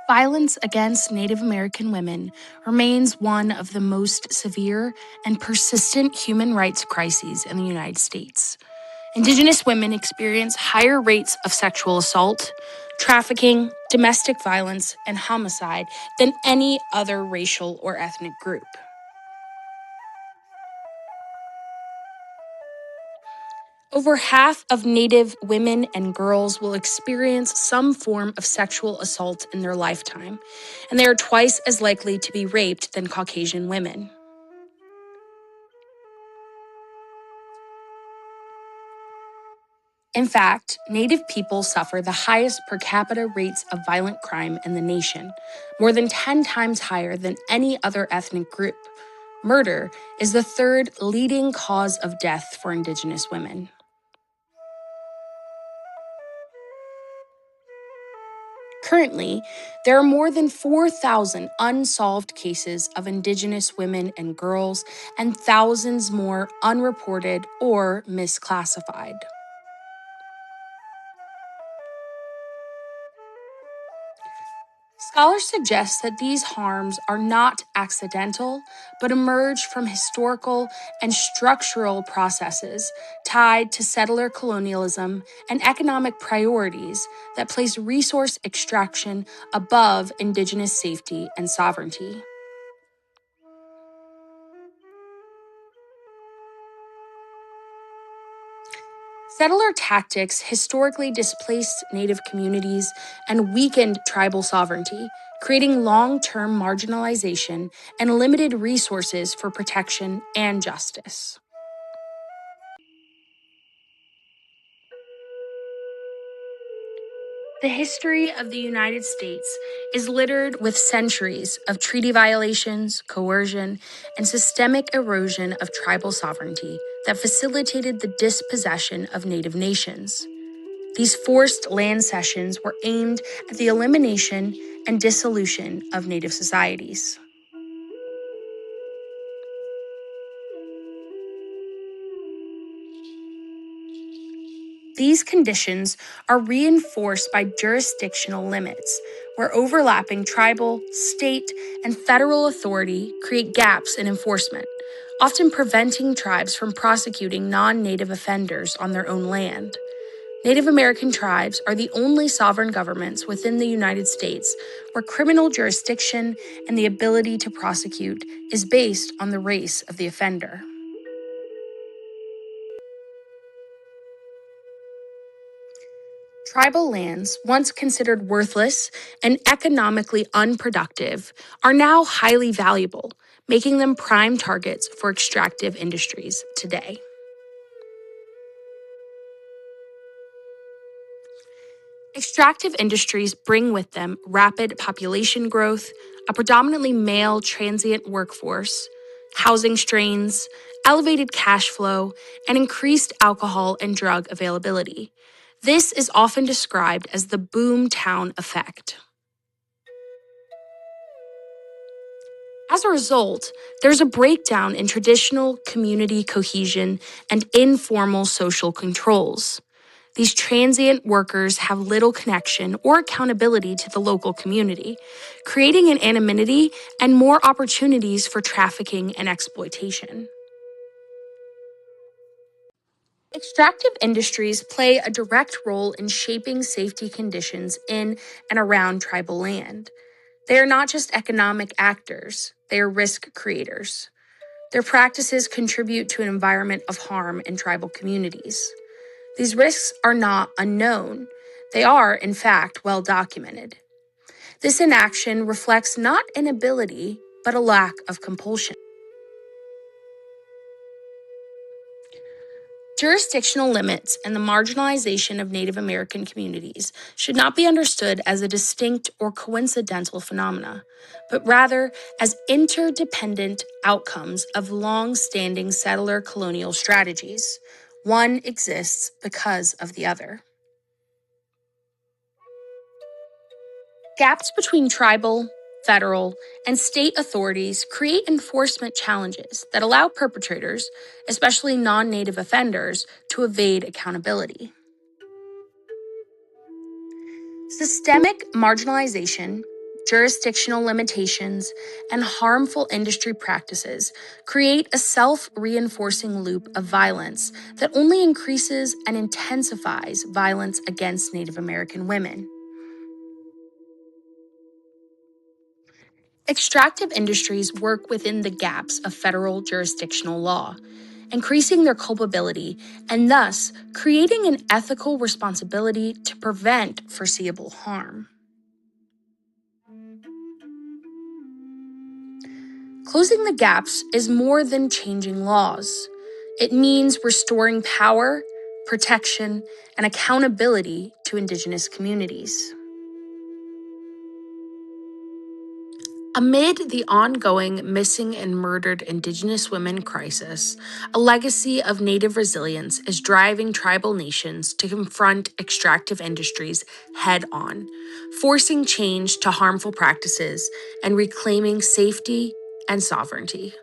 Violence against Native American women remains one of the most severe and persistent human rights crises in the United States. Indigenous women experience higher rates of sexual assault, trafficking, domestic violence, and homicide than any other racial or ethnic group. Over half of Native women and girls will experience some form of sexual assault in their lifetime, and they are twice as likely to be raped than Caucasian women. In fact, Native people suffer the highest per capita rates of violent crime in the nation, more than 10 times higher than any other ethnic group. Murder is the third leading cause of death for Indigenous women. Currently, there are more than 4,000 unsolved cases of Indigenous women and girls, and thousands more unreported or misclassified. Scholars suggest that these harms are not accidental, but emerge from historical and structural processes tied to settler colonialism and economic priorities that place resource extraction above Indigenous safety and sovereignty. Settler tactics historically displaced Native communities and weakened tribal sovereignty, creating long-term marginalization and limited resources for protection and justice. The history of the United States is littered with centuries of treaty violations, coercion, and systemic erosion of tribal sovereignty that facilitated the dispossession of Native nations. These forced land cessions were aimed at the elimination and dissolution of Native societies. These conditions are reinforced by jurisdictional limits, where overlapping tribal, state, and federal authority create gaps in enforcement, often preventing tribes from prosecuting non-Native offenders on their own land. Native American tribes are the only sovereign governments within the United States where criminal jurisdiction and the ability to prosecute is based on the race of the offender. Tribal lands, once considered worthless and economically unproductive, are now highly valuable, making them prime targets for extractive industries today. Extractive industries bring with them rapid population growth, a predominantly male transient workforce, housing strains, elevated cash flow, and increased alcohol and drug availability. This is often described as the boom town effect. As a result, there's a breakdown in traditional community cohesion and informal social controls. These transient workers have little connection or accountability to the local community, creating an anonymity and more opportunities for trafficking and exploitation. Extractive industries play a direct role in shaping safety conditions in and around tribal land. They are not just economic actors, they are risk creators. Their practices contribute to an environment of harm in tribal communities. These risks are not unknown. They are, in fact, well documented. This inaction reflects not inability, but a lack of compulsion. Jurisdictional limits and the marginalization of Native American communities should not be understood as a distinct or coincidental phenomena, but rather as interdependent outcomes of long-standing settler colonial strategies. One exists because of the other. Gaps between tribal, federal, and state authorities create enforcement challenges that allow perpetrators, especially non-Native offenders, to evade accountability. Systemic marginalization jurisdictional limitations, and harmful industry practices create a self-reinforcing loop of violence that only increases and intensifies violence against Native American women. Extractive industries work within the gaps of federal jurisdictional law, increasing their culpability and thus creating an ethical responsibility to prevent foreseeable harm. Closing the gaps is more than changing laws. It means restoring power, protection, and accountability to Indigenous communities. Amid the ongoing missing and murdered Indigenous women crisis, a legacy of Native resilience is driving tribal nations to confront extractive industries head on, forcing change to harmful practices and reclaiming safety and sovereignty.